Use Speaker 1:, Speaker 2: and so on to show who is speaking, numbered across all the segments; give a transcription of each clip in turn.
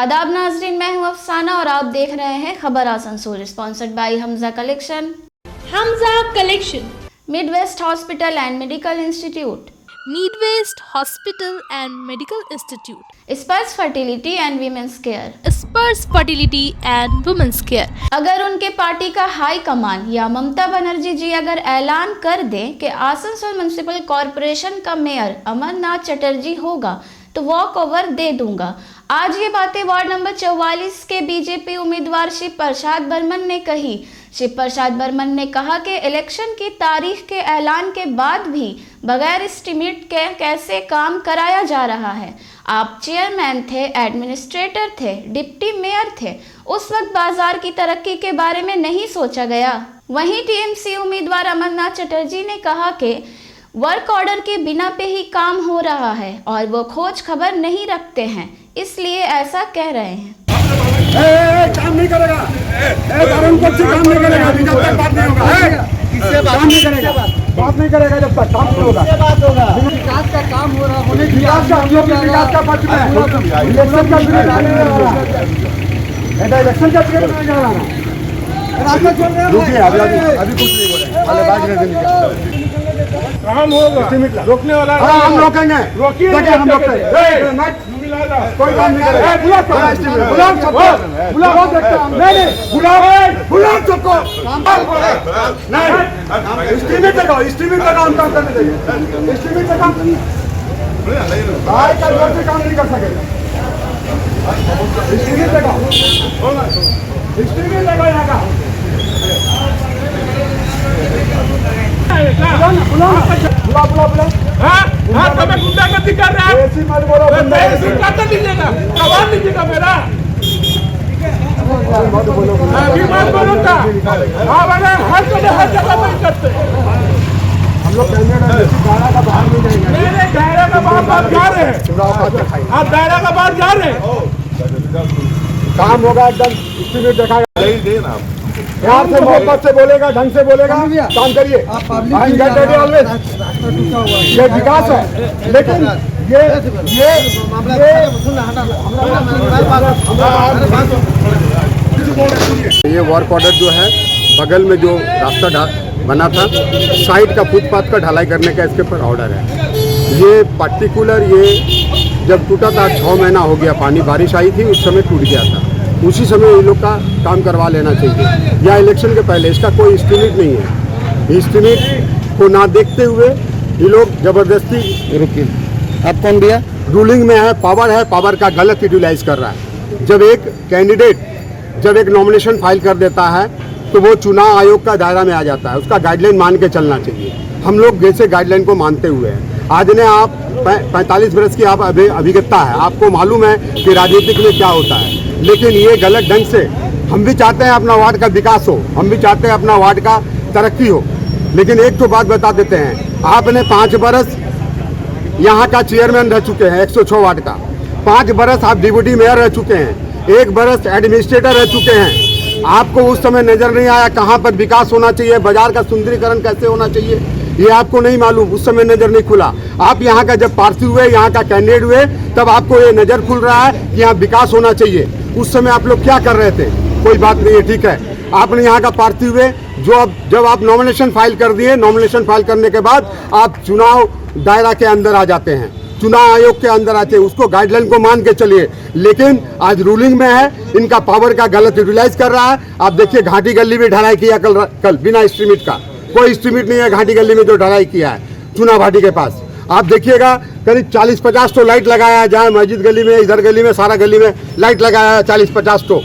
Speaker 1: आदाब नाजरीन, मैं हूं अफसाना और आप देख रहे हैं खबर Asansol, sponsored by Hamza collection.
Speaker 2: Hamza collection,
Speaker 1: Midwest hospital and medical institute,
Speaker 2: Midwest hospital and medical institute,
Speaker 1: स्पर्श फर्टिलिटी एंड वीमेंस केयर,
Speaker 2: स्पर्श फर्टिलिटी एंड वुमेन्स केयर।
Speaker 1: अगर उनके पार्टी का हाई कमान या ममता बनर्जी जी अगर ऐलान कर दें कि आसनसोल म्युनिसिपल कॉरपोरेशन का मेयर अमरनाथ चटर्जी होगा तो वॉक ओवर दे दूंगा। आज ये बातें वार्ड नंबर 44 के बीजेपी उम्मीदवार शिव प्रसाद बर्मन ने कही। शिव प्रसाद बर्मन ने कहा कि इलेक्शन की तारीख के ऐलान के बाद भी बगैर एस्टीमेट के कैसे काम कराया जा रहा है। आप चेयरमैन थे, एडमिनिस्ट्रेटर थे, डिप्टी मेयर थे, उस वक्त बाजार की तरक्की के बारे में नहीं सोचा गया। वहीं टीएमसी उम्मीदवार अमरनाथ चटर्जी ने कहा कि वर्क ऑर्डर के बिना पे ही काम हो रहा है और वो खोज खबर नहीं रखते हैं, इसलिए ऐसा कह रहे हैं।
Speaker 3: काम नहीं करेगा, काम नहीं करेगा जब तक बात नहीं होगा। किससे बात नहीं करेगा? बात नहीं करेगा जब तक काम नहीं होगा। बात होगा विकास का काम हो रहा होने विकास का विकास का पक्ष में इलेक्शन का पीरियड आने वाला है। इलेक्शन का पीरियड आने वाला है। रास्ता चल रहा है। रुकिए, अभी कुछ नहीं बोले, पहले बात करने काम होगा। रोकने वाला हम रोकेंगे, रोकिए, हम रोकते कोई काम नहीं करेगा। बुलाओ सबको, बुलाओ देखते हैं। नहीं बुलाओ सबको। नहीं स्टीमेट लगाओ हम काम करने देंगे। स्टीमेट का काम आज का जोर से काम नहीं कर सकेगा। स्टीमेट लगाओ, स्टीमेट लगाओ यहाँ का। बुला
Speaker 4: हाँ तो मैं गुंडागर्दी कर रहा है।
Speaker 3: मत बोलो,
Speaker 4: कर दीजिएगा, आवाज लीजिएगा मेरा। मत बोलो था। हाँ मैंने हर जगह नहीं करते।
Speaker 3: हम लोग दायरा का बाहर नहीं जाएंगे।
Speaker 4: मेरे दायरा का बाहर जा रहे हैं। आप दायरा का बाहर जा रहे हैं।
Speaker 3: काम होगा एकदम स्टीमेट दिखाएगा। प्यार से मोहब्बत से बोलेगा, ढंग से बोलेगा, काम करिए। ये विकास है, लेकिन ये वर्क ऑर्डर जो है बगल में जो रास्ता बना था, साइड का फुटपाथ का ढलाई करने का इसके ऊपर ऑर्डर है। ये पर्टिकुलर ये जब टूटा था 6 महीना हो गया, पानी बारिश आई थी उस समय टूट गया था। उसी समय ये लोग का काम करवा लेना चाहिए या इलेक्शन के पहले। इसका कोई एस्टीमेट नहीं है। एस्टीमेट को ना देखते हुए ये लोग जबरदस्ती। रुकिए, आप कौन दिया? रूलिंग में है, पावर का गलत यूटिलाइज कर रहा है। जब एक कैंडिडेट जब एक नॉमिनेशन फाइल कर देता है तो वो चुनाव आयोग का दायरा में आ जाता है। उसका गाइडलाइन मान के चलना चाहिए। हम लोग जैसे गाइडलाइन को मानते हुए हैं। आज ने आप 45 वर्ष की आप अभिज्ञता है, आपको मालूम है कि राजनीतिक में क्या होता है। लेकिन ये गलत ढंग से, हम भी चाहते हैं अपना वार्ड का विकास हो, हम भी चाहते हैं अपना वार्ड का तरक्की हो, लेकिन एक तो बात बता देते हैं, आपने 5 बरस यहाँ का चेयरमैन रह चुके हैं 106 वार्ड का, 5 बरस आप डिप्टी मेयर रह चुके हैं, 1 बरस एडमिनिस्ट्रेटर रह चुके हैं। आपको उस समय नजर नहीं आया कहाँ पर विकास होना चाहिए, बाजार का सुंदरीकरण कैसे होना चाहिए, ये आपको नहीं मालूम, उस समय नजर नहीं खुला। आप यहाँ का जब प्रार्थी हुए, यहाँ का कैंडिडेट हुए, तब आपको ये नजर खुल रहा है कि यहाँ विकास होना चाहिए। उस समय आप लोग क्या कर रहे थे? कोई बात नहीं है, ठीक है। आपने यहाँ का प्रार्थी हुए, जब आप नॉमिनेशन फाइल कर दिए, नॉमिनेशन फाइल करने के बाद आप चुनाव दायरा के अंदर आ जाते हैं, चुनाव आयोग के अंदर आते हैं, उसको गाइडलाइन को मान के चलिए। लेकिन आज रूलिंग में है, इनका पावर का गलत यूटिलाइज कर रहा है। आप देखिए घाटी गली में ढलाई किया कल बिना एस्टीमेट का, कोई एस्टीमेट नहीं है घाटी गली में जो ढलाई किया है चुनाव घाटी के पास। आप देखिएगा करीब 40-50 तो लाइट लगाया है, जहाँ मस्जिद गली में, इधर गली में, सारा गली में लाइट लगाया है 40-50 तो,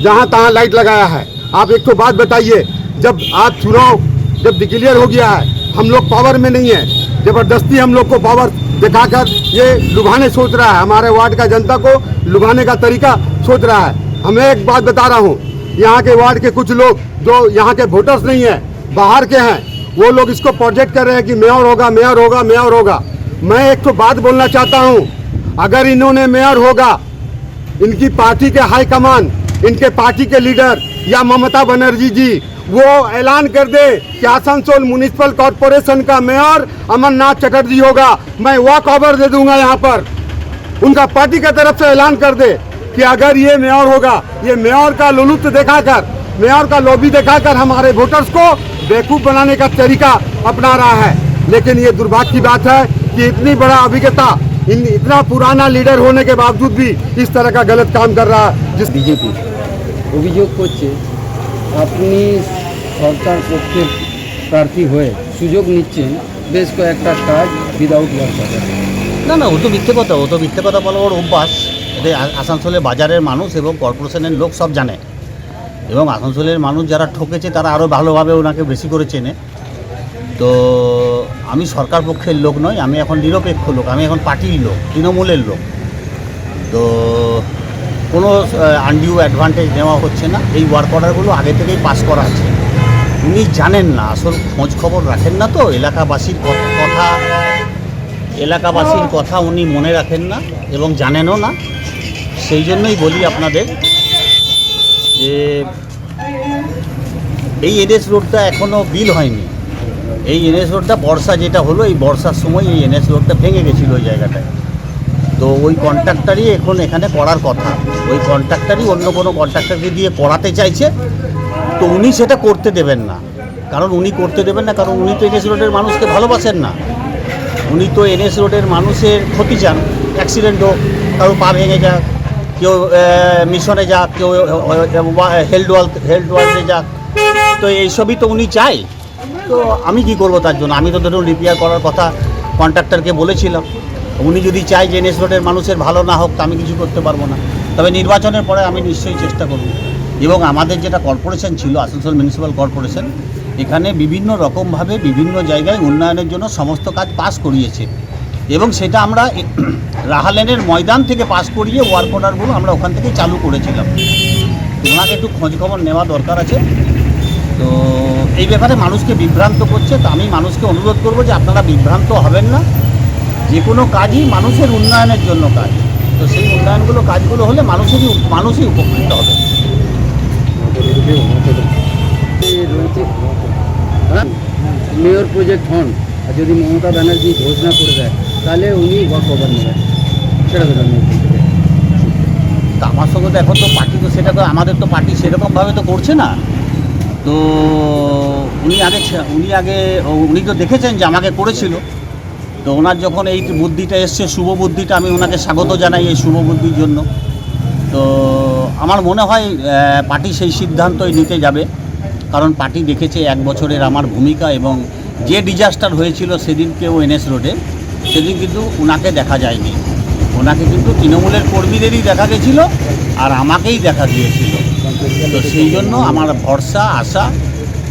Speaker 3: जहाँ तहाँ लाइट लगाया है। आप एक तो बात बताइए, जब आप चुनाव जब डिक्लेयर हो गया है, हम लोग पावर में नहीं है, जबरदस्ती हम लोग को पावर दिखाकर ये लुभाने सोच रहा है, हमारे वार्ड का जनता को लुभाने का तरीका सोच रहा है। हमें एक बात बता रहा हूँ, यहाँ के वार्ड के कुछ लोग जो यहाँ के वोटर्स नहीं है, बाहर के हैं, वो लोग इसको प्रोजेक्ट कर रहे हैं कि मेयर होगा, मेयर होगा, मेयर होगा। मैं एक तो बात बोलना चाहता हूँ, अगर इन्होंने मेयर होगा, इनकी पार्टी के हाईकमान, इनके पार्टी के लीडर या ममता बनर्जी जी वो ऐलान कर दे कि आसनसोल म्युनिसिपल कॉर्पोरेशन का मेयर अमरनाथ चटर्जी होगा, मैं वॉक ओवर दे दूंगा। यहाँ पर उनका पार्टी की तरफ से ऐलान कर दे कि अगर ये मेयर होगा, ये मेयर का लुलुत्फ दिखाकर, मेयर का लॉबी दिखाकर हमारे वोटर्स को बेवकूफ़ बनाने का तरीका अपना रहा है। लेकिन ये दुर्भाग्य की बात है कि इतनी बड़ा अभिज्ञता, इतना पुराना लीडर होने के बावजूद भी इस तरह का गलत काम कर रहा है। जिस
Speaker 5: বিজেপি অভিযোগ করছে আপনি সরকার পক্ষের প্রার্থী হয়ে সুযোগ নিচ্ছেন বেশ কয়েকটা কাজ উইদাউট ওয়ার্কার।
Speaker 6: না না, ও তো মিথ্যে কথা বলা ওর অভ্যাস। এটা আসানসোলের বাজারের মানুষ এবং কর্পোরেশনের লোক সব জানে, এবং আসানসোলের মানুষ যারা ঠকেছে তারা আরও ভালোভাবে ওনাকে বেশি করে চেনে। তো আমি সরকার পক্ষের লোক নই, আমি এখন নিরপেক্ষ লোক, আমি এখন পার্টির লোক, তৃণমূলের লোক। তো কোনো আনডিউ অ্যাডভান্টেজ নেওয়া হচ্ছে না। এই ওয়ার্ক অর্ডারগুলো আগে থেকেই পাস করা আছে। উনি জানেন না, আসল খোঁজ খবর রাখেন না, তো এলাকাবাসীর কথা উনি মনে রাখেন না এবং জানেনও না। সেই জন্যই বলি আপনাদের যে এই এনএস রোডটা এখনও বিল হয়নি। এই এনএস রোডটা বর্ষা যেটা হলো, এই বর্ষার সময় এই এনএস রোডটা ভেঙে গেছিলো ওই জায়গাটায়। তো ওই কন্ট্রাক্টারই এখন এখানে করার কথা, ওই কন্ট্রাক্টারই অন্য কোনো কন্ট্রাক্টারকে দিয়ে করাতে চাইছে। তো উনি সেটা করতে দেবেন না, কারণ উনি তো এনএস রোডের মানুষকে ভালোবাসেন না। উনি তো এনএস রোডের মানুষের ক্ষতি চান, অ্যাক্সিডেন্ট হোক, কারো পা ভেঙে যাক, কেউ মিশনে যাক, কেউ হেলথ ওয়ার্ল্ডে যাক। তো এইসবই তো উনি চায়। তো আমি কি করব তার জন্য? আমি তো ধরুন রিপেয়ার করার কথা কন্ট্রাক্টরকে বলেছিলাম। উনি যদি চায় যে এনএস রোডের মানুষের ভালো না হোক, তা আমি কিছু করতে পারবো না। তবে নির্বাচনের পরে আমি নিশ্চয়ই চেষ্টা করব। এবং আমাদের যেটা কর্পোরেশন ছিল, আসানসোল মিউনিসিপ্যাল কর্পোরেশন, এখানে বিভিন্ন রকমভাবে বিভিন্ন জায়গায় উন্নয়নের জন্য সমস্ত কাজ পাস করিয়েছে, এবং সেটা আমরা রাহালেনের ময়দান থেকে পাস করিয়ে ওয়ার্ক অর্ডারগুলো আমরা ওখান থেকে চালু করেছিলাম। ওনাকে একটু খোঁজখবর নেওয়া দরকার আছে। তো এই ব্যাপারে মানুষকে বিভ্রান্ত করছে। তো আমি মানুষকে অনুরোধ করব যে আপনারা বিভ্রান্ত হবেন না, যে কোনো কাজই মানুষের উন্নয়নের জন্য কাজ। তো সেই কাজগুলো হলে মানুষই উপকৃত হবে।
Speaker 5: মেয়র প্রজেক্ট হন আর যদি মমতা ব্যানার্জি ঘোষণা করে দেয় তাহলে উনি ওয়ার্ক ওভার নেবেন, সেটা
Speaker 6: তা আমার সঙ্গে তো এখন তো পার্টি তো সেটা তো আমাদের তো পার্টি সেরকমভাবে তো করছে না। তো উনি তো দেখেছেন যে আমাকে করেছিল। তো ওনার যখন এই বুদ্ধিটা এসছে, শুভ বুদ্ধিটা, আমি ওনাকে স্বাগত জানাই এই শুভ বুদ্ধির জন্য। তো আমার মনে হয় পার্টি সেই সিদ্ধান্তই নিতে যাবে, কারণ পার্টি দেখেছে 1 বছরের আমার ভূমিকা, এবং যে ডিজাস্টার হয়েছিল সেদিনকেও এনএস রোডে, সেদিন কিন্তু ওনাকে দেখা যায়নি। ওনাকে কিন্তু তৃণমূলের কর্মীদেরই দেখা গেছিলো আর আমাকেই দেখা গিয়েছিল। তো সেই জন্য আমার ভরসা आशा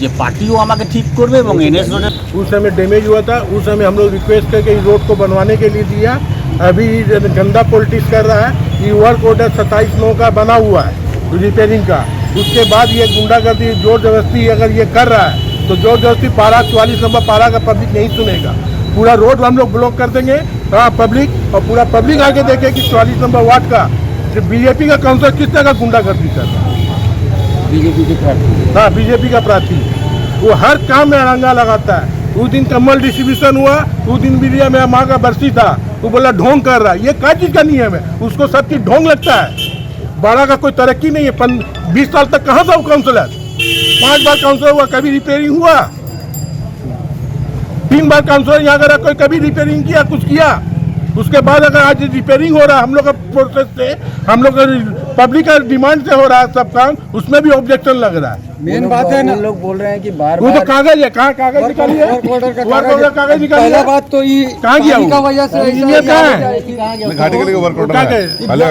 Speaker 6: যে পার্টিও আমাকে ঠিক করবে এবং এনএস रोड
Speaker 4: उस समय डैमेज हुआ था, उस समय हम लोग रिक्वेस्ट करके इस रोड को बनवाने के लिए दिया। अभी गंदा पॉलिटिक्स कर रहा है। ये वर्क ऑर्डर 27/9 का बना हुआ है रिपेयरिंग का। उसके बाद ये गुंडागर्दी जोर जबरदस्ती अगर ये कर रहा है तो जोर जबरदस्ती पारा 44 नंबर पारा का पब्लिक नहीं सुनेगा। पूरा रोड हम लोग ब्लॉक कर देंगे पब्लिक, और पूरा पब्लिक आगे देखे कि 44 नंबर वार्ड का बीजेपी का काउंसिलर किस तरह का गुंडागर्दी कर रहा है।
Speaker 5: बीजेपी के प्रार्थी,
Speaker 4: हाँ बीजेपी का प्रार्थी, वो हर काम में अड़ंगा लगाता है। उस दिन कम्बल डिस्ट्रीब्यूशन हुआ, उस दिन भी मेरा माँ का बरसी था, वो बोला ढोंग कर रहा है। ये क्या चीज़ का नियम है? उसको सब चीज़ ढोंग लगता है। बाड़ा का कोई तरक्की नहीं है। 20 साल तक कहाँ था वो काउंसलर? 5 बार काउंसलर हुआ, कभी रिपेयरिंग हुआ? 3 बार काउंसलर यहाँ का कोई कभी रिपेयरिंग किया, कुछ किया? उसके बाद अगर आज रिपेयरिंग हो रहा है हम लोग का प्रोसेस से, हम लोग का पब्लिक का डिमांड से हो रहा है सब काम, उसमें भी ऑब्जेक्शन लग रहा है।
Speaker 5: मेन बात है ना, लोग बोल रहे हैं कि बार
Speaker 4: वो तो कागज है, कहाँ कागज निकालिए?
Speaker 5: वर्क ऑर्डर का
Speaker 4: कागज निकालिए।
Speaker 5: पहला बात तो ये
Speaker 4: कहाँ गया
Speaker 5: पानी का वजह से
Speaker 4: इंजीनियर कहाँ है?
Speaker 7: घाटी के लिए वर्क ऑर्डर है।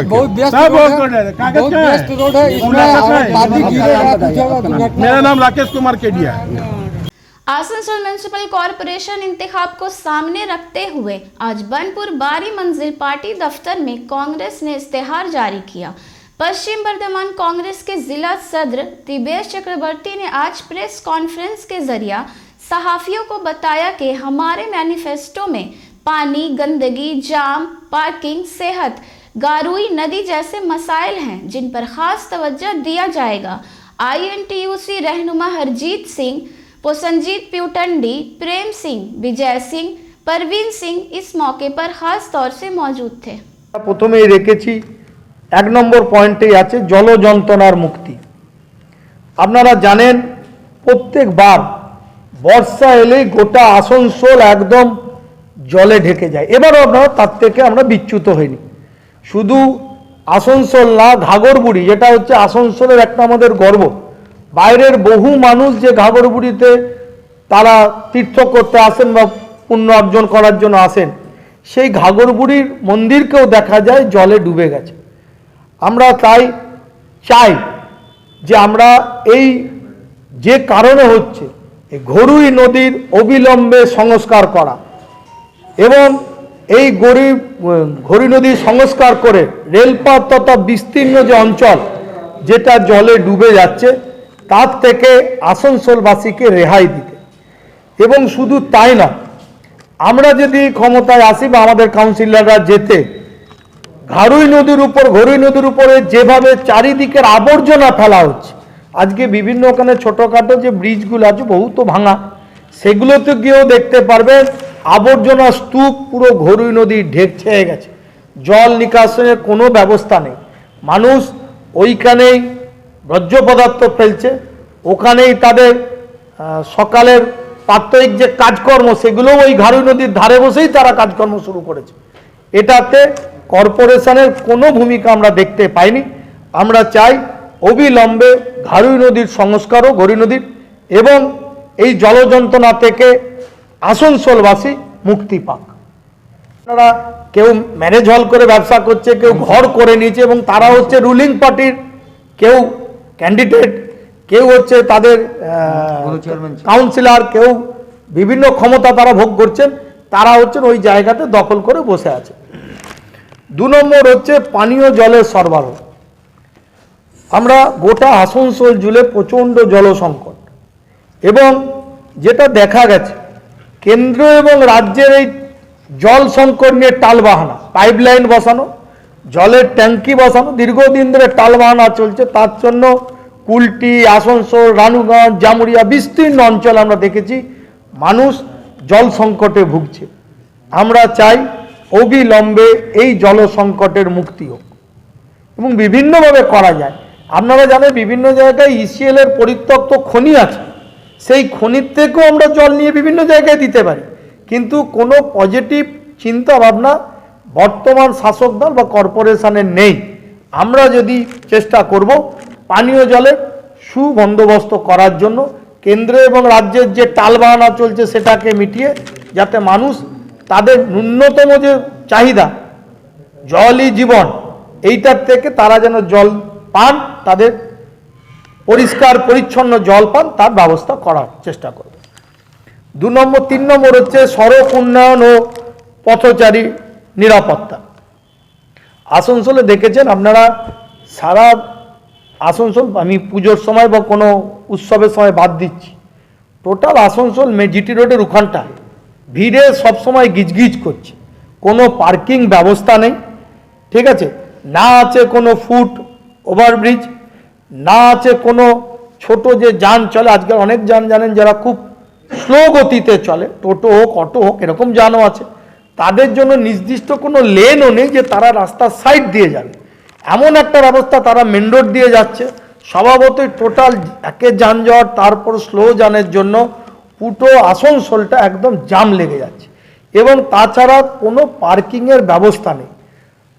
Speaker 5: बहुत व्यस्त
Speaker 4: सब
Speaker 5: रोड
Speaker 4: वर्क ऑर्डर है, कागज
Speaker 5: बहुत
Speaker 4: कहाँ है?
Speaker 5: व्यस्त रोड है, इसमें
Speaker 4: मुलाकात है।
Speaker 5: पानी गिरेगा, कुछ होगा, दुर्घटना।
Speaker 4: मेरा नाम राकेश कुमार केडिया है।
Speaker 1: आसनसोल म्युनिसिपल कॉरपोरेशन इंतखाब को सामने रखते हुए आज बनपुर बारी मंजिल पार्टी दफ्तर में कांग्रेस ने इस्तेहार जारी किया। पश्चिम बर्धमान कांग्रेस के जिला सदर दिवेश चक्रवर्ती ने आज प्रेस कॉन्फ्रेंस के जरिए सहाफियों को बताया कि हमारे मैनिफेस्टो में पानी, गंदगी, जाम, पार्किंग, सेहत, गारुई नदी जैसे मसाइल हैं जिन पर खास तवज्जो दिया जाएगा। INTUC रहनुमा हरजीत सिंह, पोसनजीत प्यूटंडी, प्रेम सिंह, विजय सिंह, परवीन सिंह इस मौके पर खास तौर से मौजूद थे।
Speaker 8: প্রথমেই রেখেছি 1 নম্বর পয়েন্টেই আছে জল যন্ত্রণার মুক্তি। আপনারা জানেন প্রত্যেকবার বর্ষা এলেই গোটা আসানসোল একদম জলে ঢেকে যায়। এবারও আপনারা তার থেকে আমরা বিচ্যুত হইনি। শুধু আসানসোল না, ঘাগরবুড়ি যেটা হচ্ছে আসানসোলের একটা আমাদের গর্ব, বাইরের বহু মানুষ যে ঘাগরবুড়িতে তারা তীর্থ করতে আসেন বা পুণ্য অর্জন করার জন্য আসেন, সেই ঘাগরবুড়ির মন্দিরকেও দেখা যায় জলে ডুবে গেছে। আমরা তাই চাই যে আমরা এই যে কারণে হচ্ছে এই ঘরুই নদীর অবিলম্বে সংস্কার করা এবং এই ঘরুই নদীর সংস্কার করে রেলপথ তথা বিস্তীর্ণ যে অঞ্চল যেটা জলে ডুবে যাচ্ছে তার থেকে আসানসোলবাসীকে রেহাই দিতে। এবং শুধু তাই না, আমরা যদি ক্ষমতায় আসি বা আমাদের কাউন্সিলররা যেতে ঘরুই নদীর উপরে যেভাবে চারিদিকের আবর্জনা ফেলা হচ্ছে, আজকে বিভিন্ন ওখানে ছোটোখাটো যে ব্রিজগুলো আছে বহু তো ভাঙা, সেগুলোতে গিয়েও দেখতে পারবেন আবর্জনা স্তূপ পুরো ঘরুই নদী ছেয়ে গেছে, জল নিকাশনের কোনো ব্যবস্থা নেই। মানুষ ওইখানেই বর্জ্য পদার্থ ফেলছে, ওখানেই তাদের সকালের প্রাত্যহিক যে কাজকর্ম সেগুলোও ওই ঘরুই নদীর ধারে বসেই তারা কাজকর্ম শুরু করেছে। এটাতে কর্পোরেশনের কোনো ভূমিকা আমরা দেখতে পাইনি। আমরা চাই অবিলম্বে ঘরুই নদীর সংস্কারও ঘরুই নদীর এবং এই জলযন্ত্রণা থেকে আসানসোলবাসী মুক্তি পাক। আপনারা কেউ ম্যারেজ হল করে ব্যবসা করছে, কেউ ঘর করে নিয়েছে এবং তারা হচ্ছে রুলিং পার্টির কেউ ক্যান্ডিডেট, কেউ হচ্ছে তাদের কাউন্সিলর, কেউ বিভিন্ন ক্ষমতা তারা ভোগ করছেন, তারা হচ্ছেন ওই জায়গাতে দখল করে বসে আছে। 2 নম্বর হচ্ছে পানীয় জলের সরবরাহ। আমরা গোটা আসানসোল জুড়ে প্রচণ্ড জল সংকট এবং যেটা দেখা গেছে কেন্দ্র এবং রাজ্যের এই জল সংকট নিয়ে টালবাহানা, পাইপলাইন বসানো, জলের ট্যাঙ্কি বসানো, দীর্ঘদিন ধরে টালবাহানা চলছে। তার জন্য কুলটি, আসানসোল, রানুগঞ্জ, জামুরিয়া বিস্তীর্ণ অঞ্চল আমরা দেখেছি মানুষ জল সংকটে ভুগছে। আমরা চাই অবিলম্বে এই জল সংকটের মুক্তি হোক এবং বিভিন্নভাবে করা যায়। আপনারা জানেন বিভিন্ন জায়গায় ইসিএল এর পরিত্যক্ত খনি আছে, সেই খনির থেকেও আমরা জল নিয়ে বিভিন্ন জায়গায় দিতে পারি, কিন্তু কোনো পজিটিভ চিন্তা ভাবনা বর্তমান শাসক দল বা কর্পোরেশনের নেই। আমরা যদি চেষ্টা করব পানীয় জলের সুবন্দোবস্ত করার জন্য, কেন্দ্র এবং রাজ্যের যে টালবাহানা চলছে সেটাকে মিটিয়ে যাতে মানুষ তাদের ন্যূনতম যে চাহিদা জলই জীবন, এইটার থেকে তারা যেন জল পান, তাদের পরিষ্কার পরিচ্ছন্ন জল পান, তার ব্যবস্থা করার চেষ্টা করব। 3 নম্বর হচ্ছে সড়ক উন্নয়ন ও পথচারী নিরাপত্তা। আসানসোলে দেখেছেন আপনারা সারা আসানসোল, আমি পুজোর সময় বা কোনো উৎসবের সময় বাদ দিচ্ছি, টোটাল আসানসোল জিটি রোডের ওখানটা ভিড়ে সবসময় গিজগিজ করছে, কোনো পার্কিং ব্যবস্থা নেই, ঠিক আছে, না আছে কোনো ফুট ওভারব্রিজ, না আছে কোনো ছোট যে যান চলে, আজকাল অনেক যান জানেন যারা খুব স্লো গতিতে চলে, টোটো হোক অটো হোক এরকম যানও আছে, তাদের জন্য নির্দিষ্ট কোনো লেনও নেই যে তারা রাস্তার সাইড দিয়ে যাবে, এমন একটা ব্যবস্থা তারা মেন রোড দিয়ে যাচ্ছে। স্বভাবতই টোটাল একে যানজট, তারপর স্লো যানের জন্য পুরো আসানসোলটা একদম জাম লেগে যাচ্ছে এবং তাছাড়া কোনো পার্কিংয়ের ব্যবস্থা নেই।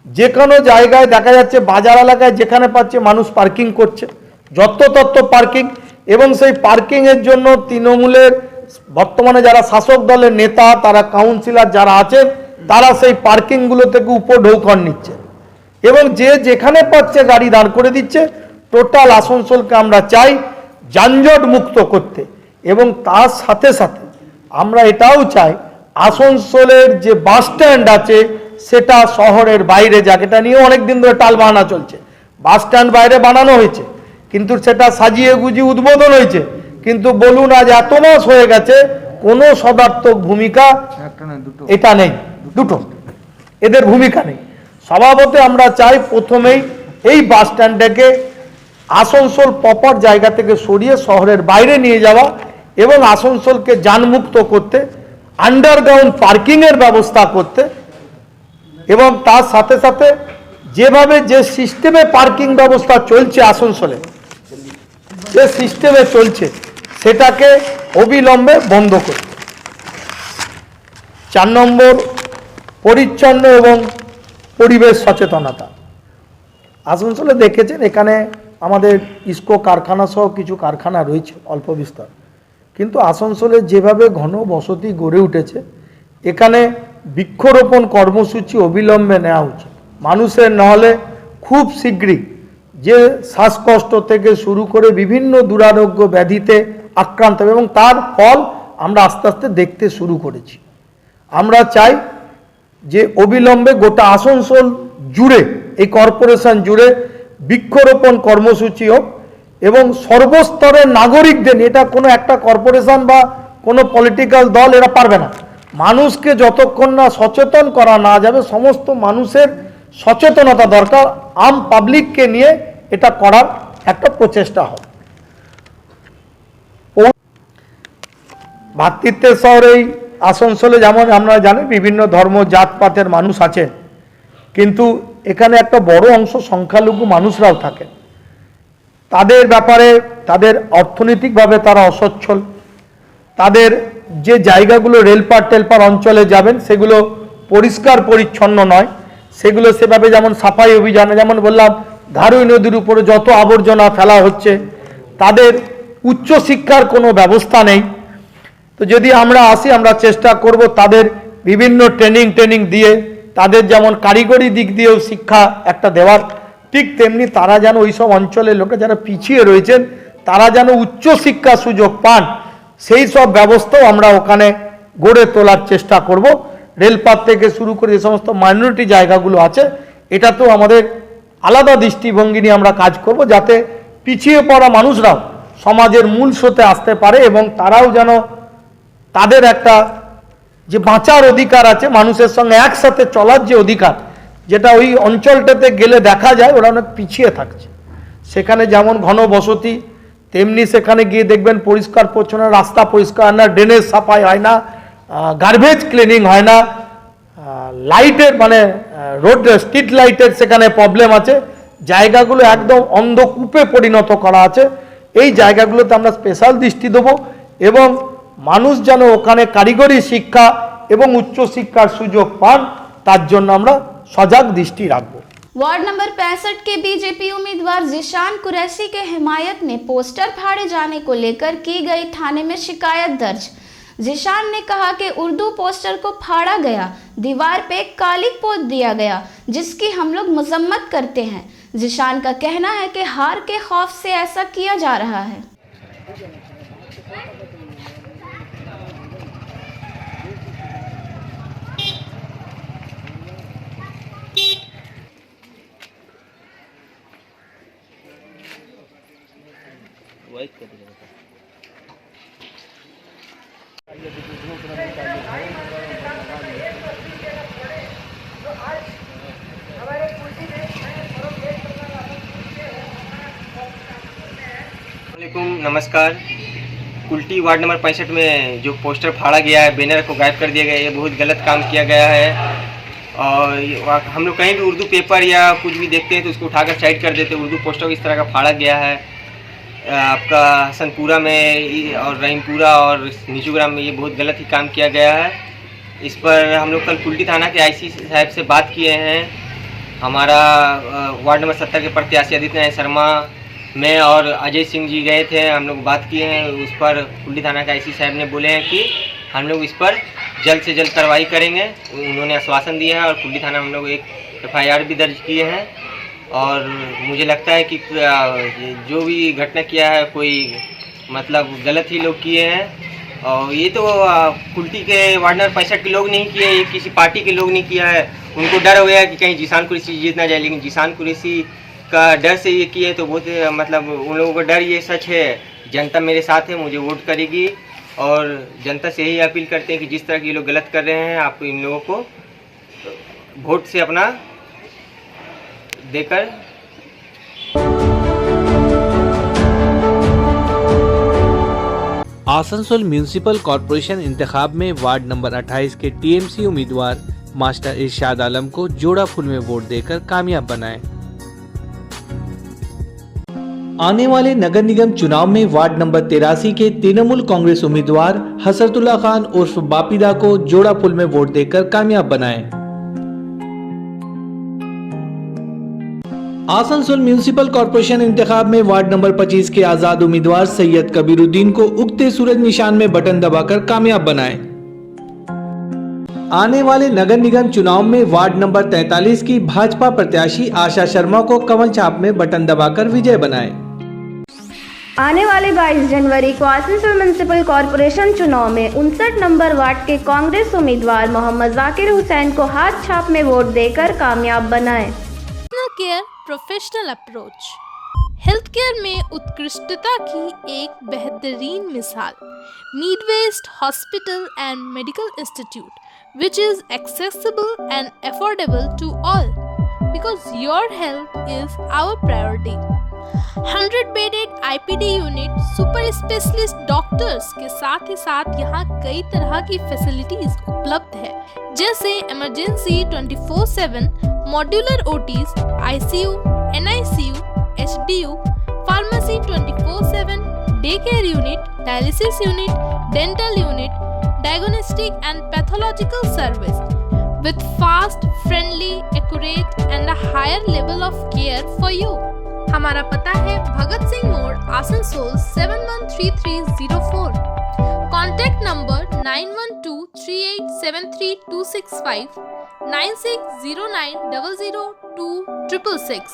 Speaker 8: যে কোনো জায়গায় দেখা যাচ্ছে বাজার এলাকায় যেখানে পাচ্ছে মানুষ পার্কিং করছে, যত্রতত্র পার্কিং, এবং সেই পার্কিংয়ের জন্য তৃণমূলের বর্তমানে যারা শাসক দলের নেতা, তারা কাউন্সিলর যারা আছেন, তারা সেই পার্কিংগুলো থেকে উপঢৌকন নিচ্ছে এবং যে যেখানে পাচ্ছে গাড়ি দাঁড় করে দিচ্ছে। টোটাল আসানসোলকে আমরা চাই যানজট মুক্ত করতে এবং তার সাথে সাথে আমরা এটাও চাই আসানসোলের যে বাস স্ট্যান্ড আছে সেটা শহরের বাইরে যাক। এটা নিয়ে অনেক দিন ধরে টালবাহানা চলছে, বাস স্ট্যান্ড বাইরে বানানো হয়েছে কিন্তু সেটা সাজিয়ে গুজিয়ে উদ্বোধন হয়েছে, কিন্তু বলুন আজ এত মাস হয়ে গেছে কোনো সদার্থক ভূমিকা এটা নেই, দুটো এদের ভূমিকা নেই। স্বভাবতই আমরা চাই প্রথমেই এই বাস স্ট্যান্ডটাকে আসানসোল প্রপার জায়গা থেকে সরিয়ে শহরের বাইরে নিয়ে যাওয়া এবং আসানসোলকে যানমুক্ত করতে, আন্ডারগ্রাউন্ড পার্কিংয়ের ব্যবস্থা করতে এবং তার সাথে সাথে যেভাবে যে সিস্টেমে পার্কিং ব্যবস্থা চলছে আসানসোলে, যে সিস্টেমে চলছে সেটাকে অবিলম্বে বন্ধ করে। 4 নম্বর, পরিচ্ছন্ন এবং পরিবেশ সচেতনতা। আসানসোলে দেখেছেন এখানে আমাদের ইস্কো কারখানা সহ কিছু কারখানা রয়েছে অল্প বিস্তর, কিন্তু আসানসোলে যেভাবে ঘন বসতি গড়ে উঠেছে এখানে বৃক্ষরোপণ কর্মসূচি অবিলম্বে নেওয়া উচিত। মানুষের নাহলে খুব শীঘ্রই যে শ্বাসকষ্ট থেকে শুরু করে বিভিন্ন দুরারোগ্য ব্যাধিতে আক্রান্ত হবে, এবং তার ফল আমরা আস্তে আস্তে দেখতে শুরু করেছি। আমরা চাই যে অবিলম্বে গোটা আসানসোল জুড়ে, এই কর্পোরেশন জুড়ে বৃক্ষরোপণ কর্মসূচি হোক এবং সর্বস্তরের নাগরিকদের, এটা কোনো একটা কর্পোরেশন বা কোনো পলিটিক্যাল দল এরা পারবে না, মানুষকে যতক্ষণ না সচেতন করা না যাবে, সমস্ত মানুষের সচেতনতা দরকার, আম পাবলিককে নিয়ে এটা করার একটা প্রচেষ্টা হবে। ভ্রাতৃত্বের শহরে এই আসানসোলে যেমন আমরা জানি বিভিন্ন ধর্ম জাতপাতের মানুষ আছেন, কিন্তু এখানে একটা বড় অংশ সংখ্যালঘু মানুষরাও থাকেন। তাদের ব্যাপারে, তাদের অর্থনৈতিকভাবে তারা অসচ্ছল, তাদের যে জায়গাগুলো রেলপার টেলপার অঞ্চলে যাবেন সেগুলো পরিষ্কার পরিচ্ছন্ন নয়, সেগুলো সেভাবে যেমন সাফাই অভিযানে, যেমন বললাম ঘারুই নদীর উপরে যত আবর্জনা ফেলা হচ্ছে, তাদের উচ্চশিক্ষার কোনো ব্যবস্থা নেই। তো যদি আমরা আসি, আমরা চেষ্টা করব তাদের বিভিন্ন ট্রেনিং দিয়ে, তাদের যেমন কারিগরি দিক দিয়েও শিক্ষা একটা দেওয়ার, ঠিক তেমনি তারা যেন ওই সব অঞ্চলের লোকে যারা পিছিয়ে রয়েছেন তারা যেন উচ্চশিক্ষা সুযোগ পান, সেই সব ব্যবস্থাও আমরা ওখানে গড়ে তোলার চেষ্টা করব। রেলপথ থেকে শুরু করে যে সমস্ত মাইনরিটি জায়গাগুলো আছে, এটাতেও আমাদের আলাদা দৃষ্টিভঙ্গি নিয়ে আমরা কাজ করব, যাতে পিছিয়ে পড়া মানুষরাও সমাজের মূল স্রোতে আসতে পারে এবং তারাও যেন তাদের একটা যে বাঁচার অধিকার আছে, মানুষের সঙ্গে একসাথে চলার যে অধিকার, যেটা ওই অঞ্চলটাতে গেলে দেখা যায় ওরা অনেক পিছিয়ে থাকছে। সেখানে যেমন ঘন বসতি, তেমনি সেখানে গিয়ে দেখবেন পরিষ্কার পরিচ্ছন্ন, রাস্তা পরিষ্কার না, ড্রেনেজ সাফাই হয় না, গার্বেজ ক্লিনিং হয় না, লাইটের মানে রোড স্ট্রিট লাইটের সেখানে প্রবলেম আছে, জায়গাগুলো একদম অন্ধকূপে পরিণত করা আছে। এই জায়গাগুলোতে আমরা স্পেশাল দৃষ্টি দেবো এবং মানুষ যেন ওখানে কারিগরি শিক্ষা এবং উচ্চশিক্ষার সুযোগ পান, তার জন্য আমরা সজাগ দৃষ্টি রাখবো।
Speaker 1: वार्ड नंबर 65 के बीजेपी उम्मीदवार जिशान कुरैशी के हिमायत में पोस्टर फाड़े जाने को लेकर की गई थाने में शिकायत दर्ज। जिशान ने कहा कि उर्दू पोस्टर को फाड़ा गया, दीवार पे कालिक पोत दिया गया, जिसकी हम लोग मजम्मत करते हैं। जिशान का कहना है कि हार के खौफ से ऐसा किया जा रहा है।
Speaker 9: नमस्कार। कुल्टी वार्ड नंबर 65 में जो पोस्टर फाड़ा गया है, बैनर को गायब कर दिया गया है, ये बहुत गलत काम किया गया है। और हम लोग कहीं भी उर्दू पेपर या कुछ भी देखते हैं तो उसको उठाकर साइड कर देते हैं। उर्दू पोस्टर को इस तरह का फाड़ा गया है। आपका हसनपुरा में और रहीमपुरा और नीचूग्राम में ये बहुत गलत ही काम किया गया है। इस पर हम लोग कल कुल्टी थाना के आईसी साहब से बात किए हैं। हमारा वार्ड नंबर 70 के प्रत्याशी आदित्य नारायण शर्मा, मैं और अजय सिंह जी गए थे, हम लोग बात किए हैं। उस पर कुल्टी थाना के आईसी साहब ने बोले हैं कि हम लोग इस पर जल्द से जल्द कार्रवाई करेंगे। उन्होंने आश्वासन दिया है और कुल्टी थाना में हम लोग एक FIR भी दर्ज किए हैं। और मुझे लगता है कि जो भी घटना किया है कोई मतलब गलत ही लोग किए हैं। और ये तो कुल्टी के वार्ड नंबर 65 के लोग नहीं किए, ये किसी पार्टी के लोग नहीं किया है। उनको डर हो गया कि कहीं जिशान कुरैशी जीत ना जाए, लेकिन जिशान कुरैशी का डर से ये किए तो बहुत मतलब उन लोगों का डर ये सच है। जनता मेरे साथ है, मुझे वोट करेगी और जनता से यही अपील करते हैं कि जिस तरह के ये लोग गलत कर रहे हैं, आप इन लोगों को वोट से अपना देकर।
Speaker 10: आसनसोल म्यूनिसिपल कॉरपोरेशन इंतखाब में वार्ड नंबर 28 के TMC उम्मीदवार मास्टर इरशाद आलम को जोड़ा फूल में वोट देकर कामयाब बनाएं। आने वाले नगर निगम चुनाव में वार्ड नंबर 83 के तृणमूल कांग्रेस उम्मीदवार हसरतुल्ला खान उर्फ बापिदा को जोड़ा फूल में वोट देकर कामयाब बनाएं। आसनसोल म्यूनिसिपल कॉर्पोरेशन इंतखाब में वार्ड नंबर 25 के आजाद उम्मीदवार सैयद कबीरुद्दीन को उगते सूरज निशान में बटन दबाकर कामयाब बनाएं। आने वाले नगर निगम चुनाव में वार्ड नंबर 43 की भाजपा प्रत्याशी आशा शर्मा को कमल छाप में बटन दबाकर विजय बनाएं।
Speaker 1: आने वाले 22 जनवरी को आसनसोल म्यूनिसिपल कॉर्पोरेशन चुनाव में 59 नंबर वार्ड के कांग्रेस उम्मीदवार मोहम्मद जाकिर हुसैन को हाथ छाप में वोट देकर कामयाब बनाएं।
Speaker 2: Care professional approach health care में उत्कृष्टता की एक बेहतरीन मिसाल Midwest hospital and medical institute which is accessible and affordable to all because your health is our priority. 100-bedded IPD unit super specialist doctors के साथ ही साथ यहाँ कई तरह की फैसिलिटीज उपलब्ध है जैसे emergency 24/7, modular OTs, ICU, NICU, HDU, pharmacy 24/7, day care unit, dialysis unit, dental unit, diagnostic and pathological service with fast, friendly, accurate and a higher level of care for you. हमारा पता है भगत सिंह मोड़, Asansol 713304। Contact number 9123873265, 9609002666,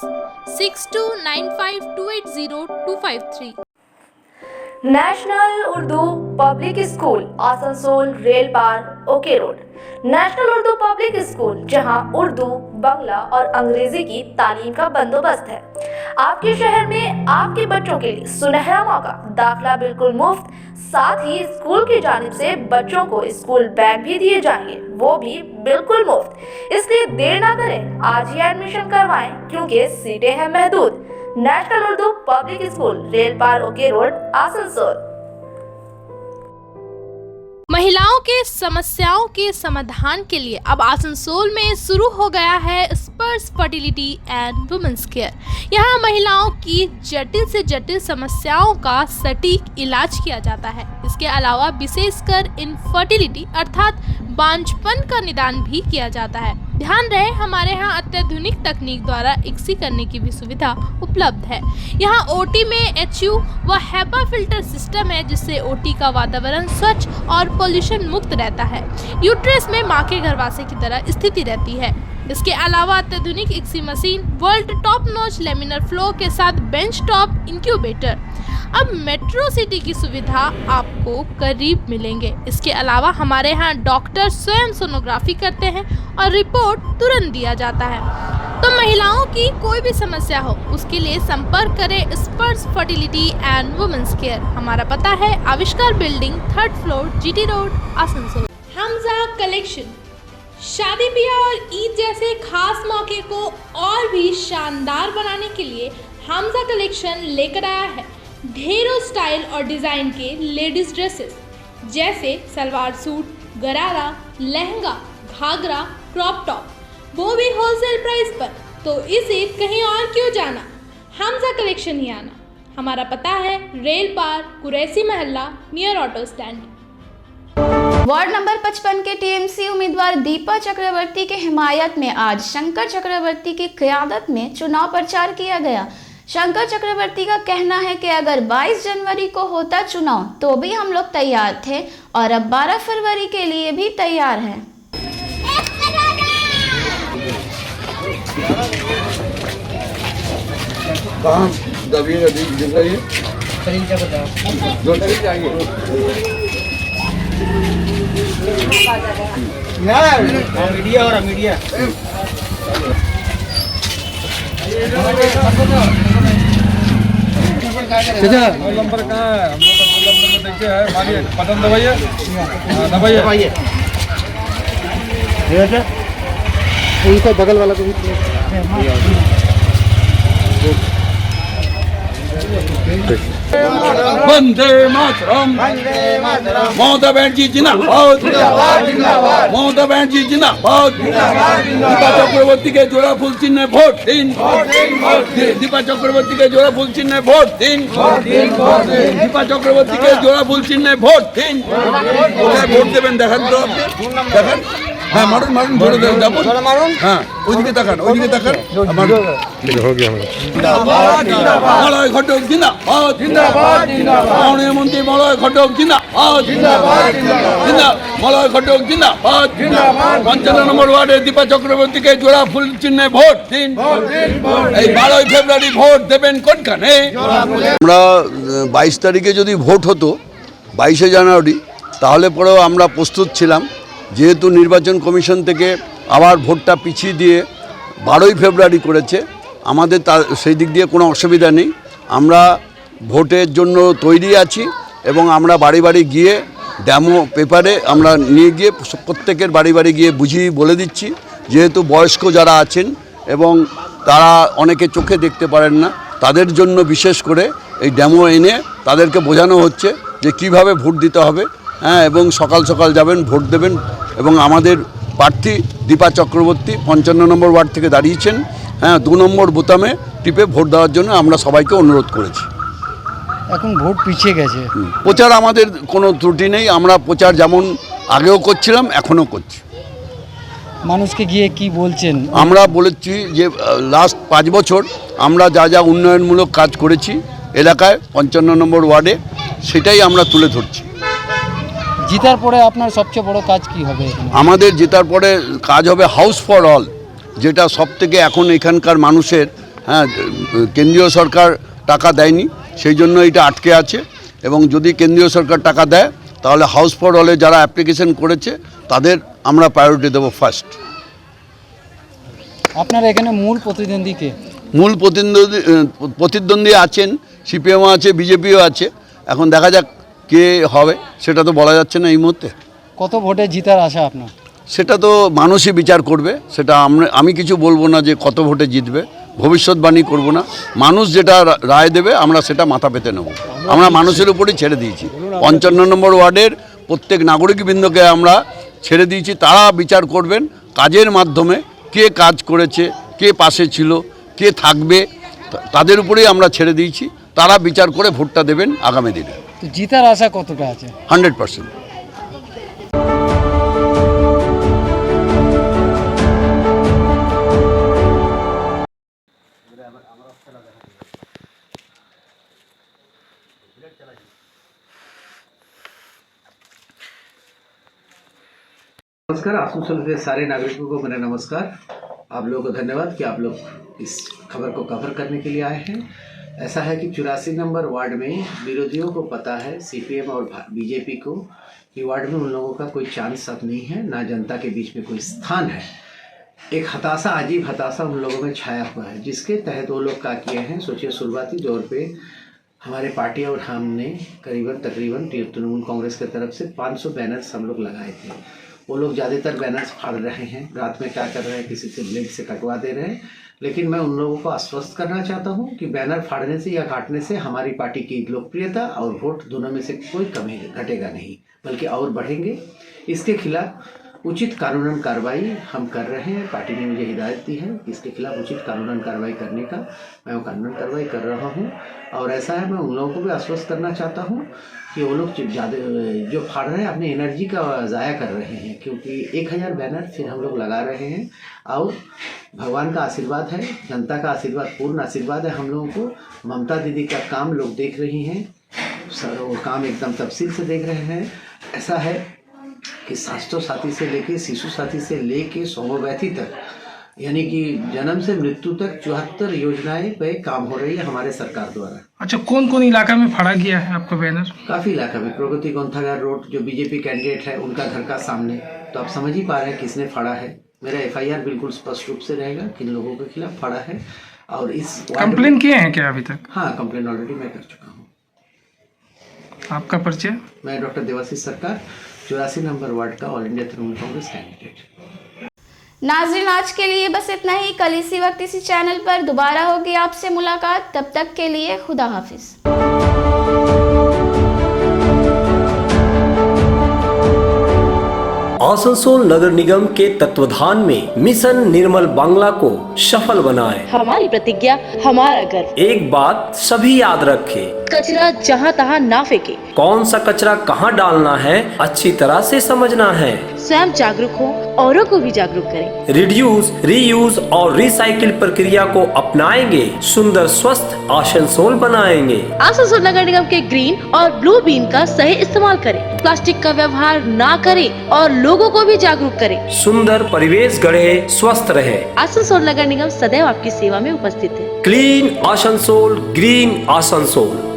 Speaker 2: 6295280253।
Speaker 1: National Urdu public school Asansol rail पार okay road. National Urdu public school जहां उर्दू, बांग्ला और अंग्रेजी की तालीम का बंदोबस्त है। आपके शहर में आपके बच्चों के लिए सुनहरा मौका, दाखिला बिल्कुल मुफ्त, साथ ही स्कूल की जानिब से बच्चों को स्कूल बैग भी दिए जाएंगे, वो भी बिल्कुल मुफ्त। इसलिए देर ना करें, आज ही एडमिशन करवाएं क्योंकि सीटें हैं महदूद। National Urdu public school rail पार ओके रोड आसनसोल।
Speaker 2: महिलाओं के समस्याओं के समाधान के लिए अब आसनसोल में शुरू हो गया है स्पर्श फर्टिलिटी एंड वुमेन्स केयर। यहाँ महिलाओं की जटिल से जटिल समस्याओं का सटीक इलाज किया जाता है। इसके अलावा विशेषकर इनफर्टिलिटी अर्थात बांझपन का निदान भी किया जाता है। ध्यान रहे हमारे यहाँ अत्याधुनिक तकनीक द्वारा इक्सी करने की भी सुविधा उपलब्ध है। यहाँ ओटी में HU व HEPA फिल्टर सिस्टम है जिससे ओटी का वातावरण स्वच्छ और पोल्यूशन मुक्त रहता है। यूट्रस में माँ के गर्भाशय की तरह स्थिति रहती है। इसके अलावा अत्याधुनिक ICSI machine, world top notch laminar flow के साथ बेंच टॉप इंक्यूबेटर। अब मेट्रो सिटी की सुविधा आपको करीब मिलेंगे। इसके अलावा हमारे यहाँ डॉक्टर स्वयं सोनोग्राफी करते हैं और रिपोर्ट तुरंत दिया जाता है। तो महिलाओं की कोई भी समस्या हो उसके लिए संपर्क करें स्पर्श फर्टिलिटी एंड वुमेन्स केयर। हमारा पता है आविष्कार building, 3rd floor, GT road, Asansol. Hamza collection शादी ब्याह और ईद जैसे खास मौके को और भी शानदार बनाने के लिए हमजा कलेक्शन लेकर आया है ढेरों स्टाइल और डिज़ाइन के लेडीज ड्रेसेस जैसे सलवार सूट, गरारा, लहंगा, घाघरा, क्रॉप टॉप, वो भी होलसेल प्राइस पर। तो इसे कहीं और क्यों जाना, हमजा कलेक्शन ही आना। हमारा पता है रेल पार, कुरैसी मोहल्ला, near auto stand.
Speaker 1: Ward number 55 के टीएमसी उम्मीदवार दीपा चक्रवर्ती के हिमायत में आज शंकर चक्रवर्ती की क़यादत में चुनाव प्रचार किया गया। शंकर चक्रवर्ती का कहना है कि अगर 22 जनवरी को होता चुनाव तो भी हम लोग तैयार थे और अब 12 फरवरी के लिए भी तैयार हैं।
Speaker 9: मीडिया और मीडिया
Speaker 7: नंबर कहाँ है? हम लोग का नंबर देखिए है, मारिए बटन दबाइए, दबाइए।
Speaker 8: उनको बगल वाला को भी
Speaker 7: वंदे मातरम ममता बनर्जी जिंदाबाद ममता बनर्जी जिंदाबाद दीपा चक्रवर्ती के जोड़ा फूल चिन्ह भोट दिन दीपा चक्रवर्ती के जोड़ा फूल चिन्ह भोट दिन दीपा चक्रवर्ती के जोड़ा फूल चिन्ह भोट दिन ভোট দেবেন দেখান তো আপনি দেখান হ্যাঁ মারুন মারুন ভোট দেবেন মারুন হ্যাঁ ওইদিকে তাকান মলয় ঘটক জিন্দাবাদ মাননীয় মন্ত্রী মলয় ঘটক জিন্দাবাদ মলয় ঘটক জিন্দাবাদ 55 নম্বর ওয়ার্ডে দীপা চক্রবর্তীকে জোড়া ফুল চিহ্নে ভোট দিন এই 12 ফেব্রুয়ারি ভোট দেবেন কোনখানে
Speaker 11: আমরা 22 তারিখে যদি ভোট হতো 22 জানুয়ারি তাহলে পরেও আমরা প্রস্তুত ছিলাম যেহেতু নির্বাচন কমিশন থেকে আবার ভোটটা পিছিয়ে দিয়ে 12 ফেব্রুয়ারি করেছে আমাদের সেই দিক দিয়ে কোনো অসুবিধা নেই আমরা ভোটের জন্য তৈরি আছি এবং আমরা বাড়ি বাড়ি গিয়ে ডেমো পেপারে আমরা নিয়ে গিয়ে প্রত্যেকের বাড়ি বাড়ি গিয়ে বুঝিয়ে বলে দিচ্ছি যেহেতু বয়স্ক যারা আছেন এবং তারা অনেকে চোখে দেখতে পারেন না তাদের জন্য বিশেষ করে এই ডেমো এনে তাদেরকে বোঝানো হচ্ছে যে কিভাবে ভোট দিতে হবে হ্যাঁ এবং সকাল সকাল যাবেন ভোট দেবেন এবং আমাদের প্রার্থী দীপা চক্রবর্তী 55 নম্বর ওয়ার্ড থেকে দাঁড়িয়েছেন হ্যাঁ 2 নম্বর বোতামে টিপে ভোট দেওয়ার জন্য আমরা সবাইকে অনুরোধ করেছি
Speaker 5: এখন ভোট পিছিয়ে গেছে
Speaker 11: প্রচার আমাদের কোনো ত্রুটি নেই আমরা প্রচার যেমন আগেও করছিলাম এখনও করছি
Speaker 5: মানুষকে গিয়ে কি বলছেন
Speaker 11: আমরা বলেছি যে লাস্ট 5 বছর আমরা যা যা উন্নয়নমূলক কাজ করেছি এলাকায় 55 নম্বর ওয়ার্ডে সেটাই আমরা তুলে ধরছি
Speaker 5: জিতার পরে আপনার সবচেয়ে বড় কাজ কি হবে
Speaker 11: আমাদের জেতার পরে কাজ হবে হাউস ফর অল যেটা সবথেকে এখন এখানকার মানুষের হ্যাঁ কেন্দ্রীয় সরকার টাকা দেয়নি সেই জন্য এটা আটকে আছে এবং যদি কেন্দ্রীয় সরকার টাকা দেয় তাহলে হাউস ফর অলে যারা অ্যাপ্লিকেশন করেছে তাদের আমরা প্রায়োরিটি দেবো ফার্স্ট
Speaker 5: আপনার এখানে মূল প্রতিদ্বন্দ্বী কে
Speaker 11: মূল প্রতিদ্বন্দ্বী আছেন সিপিএমও আছে বিজেপিও আছে এখন দেখা যাক কে হবে সেটা তো বলা যাচ্ছে না এই মুহূর্তে
Speaker 5: কত ভোটে জিতার আশা আপনার
Speaker 11: সেটা তো মানুষই বিচার করবে সেটা আমি কিছু বলবো না যে কত ভোটে জিতবে ভবিষ্যৎবাণী করব না মানুষ যেটা রায় দেবে আমরা সেটা মাথা পেতে নেব আমরা মানুষের উপরই ছেড়ে দিয়েছি 55 নম্বর ওয়ার্ডের প্রত্যেক নাগরিকবৃন্দকে আমরা ছেড়ে দিয়েছি তারা বিচার করবেন কাজের মাধ্যমে কে কাজ করেছে কে পাশে ছিল কে থাকবে তাদের উপরেই আমরা ছেড়ে দিয়েছি তারা বিচার করে ভোটটা দেবেন আগামী দিনে
Speaker 5: তো জিতার আশা কতটা আছে
Speaker 11: 100%
Speaker 12: नमस्कार आसनसोल के सारे नागरिकों को मेरा नमस्कार आप लोगों को धन्यवाद कि आप लोग इस खबर को कवर करने के लिए आए हैं ऐसा है कि 84 नंबर वार्ड में विरोधियों को पता है सीपीएम और बीजेपी को कि वार्ड में उन लोगों का कोई चांस अब नहीं है ना जनता के बीच में कोई स्थान है एक हताशा अजीब हताशा उन लोगों में छाया हुआ है जिसके तहत वो लोग क्या किए हैं सोचिए शुरुआती दौर पे हमारे पार्टी और हमने तकरीबन तृणमूल कांग्रेस की तरफ से 500 बैनर्स हम लोग लगाए थे वो लोग ज़्यादातर बैनर्स फाड़ रहे हैं रात में क्या कर रहे हैं किसी से ब्लेड से कटवा दे रहे हैं लेकिन मैं उन लोगों को आश्वस्त करना चाहता हूं कि बैनर फाड़ने से या काटने से हमारी पार्टी की लोकप्रियता और वोट दोनों में से कोई कमी घटेगा नहीं बल्कि और बढ़ेंगे इसके खिलाफ उचित कानूनन कार्रवाई हम कर रहे हैं पार्टी ने मुझे हिदायत दी है इसके खिलाफ उचित कानूनन कार्रवाई करने का मैं वो कानूनन कार्रवाई कर रहा हूं और ऐसा है मैं उन लोगों को भी आश्वस्त करना चाहता हूं कि वो लोग ज़्यादा जो फाड़ रहे हैं अपनी एनर्जी का ज़ाया कर रहे हैं क्योंकि 1000 बैनर फिर हम लोग लगा रहे हैं और भगवान का आशीर्वाद है जनता का आशीर्वाद पूर्ण आशीर्वाद है हम लोगों को ममता दीदी का काम लोग देख रही हैं वो काम एकदम तफसील से देख रहे हैं ऐसा है कि स्वास्थ्य साथी से लेके शिशु साथी से लेके सोमोपैथी तक यानी कि जन्म से मृत्यु तक 74 योजनाएं पे काम हो रही है हमारे सरकार द्वारा।
Speaker 8: अच्छा कौन कौन इलाका में फाड़ा गया है आपका बैनर
Speaker 12: काफ़ी इलाका में प्रगति गोंथागार रोड जो बीजेपी कैंडिडेट है उनका घर का सामने तो आप समझ ही पा रहे हैं किसने फाड़ा है मेरा FIR बिल्कुल स्पष्ट रूप से रहेगा किन लोगों के खिलाफ फाड़ा है और इस
Speaker 8: कंप्लेन किए हैं क्या अभी तक
Speaker 12: हाँ कंप्लेन ऑलरेडी मैं कर चुका हूँ।
Speaker 8: आपका परिचय
Speaker 12: मैं डॉक्टर देवाशीष सरकार 84 नंबर वार्ड का all India Trinamool Congress candidate.
Speaker 1: नाज़रीन आज के लिए बस इतना ही कल इसी वक्त इसी चैनल पर दोबारा होगी आपसे मुलाकात तब तक के लिए खुदा हाफिज।
Speaker 13: आसनसोल नगर निगम के तत्वाधान में मिशन निर्मल बांग्ला को सफल बनाएं।
Speaker 14: हमारी प्रतिज्ञा, हमारा गर्व।
Speaker 13: एक बात सभी याद रखें,
Speaker 14: कचरा जहाँ तहाँ ना फेंके।
Speaker 13: कौन सा कचरा कहाँ डालना है अच्छी तरह से समझना है।
Speaker 14: स्वयं जागरूक हो, औरों को भी जागरूक करें।
Speaker 13: रिड्यूस, रीयूज और रिसाइकिल प्रक्रिया को अपनाएंगे, सुंदर स्वस्थ आसनसोल बनाएंगे।
Speaker 14: आसनसोल नगर निगम के ग्रीन और ब्लू बीन का सही इस्तेमाल करें, प्लास्टिक का व्यवहार ना करें और लोगों को भी जागरूक करें।
Speaker 13: सुंदर परिवेश गढ़े, स्वस्थ रहे।
Speaker 14: आसनसोल नगर निगम सदैव आपकी सेवा में उपस्थित है।
Speaker 13: Clean Asansol, green Asansol.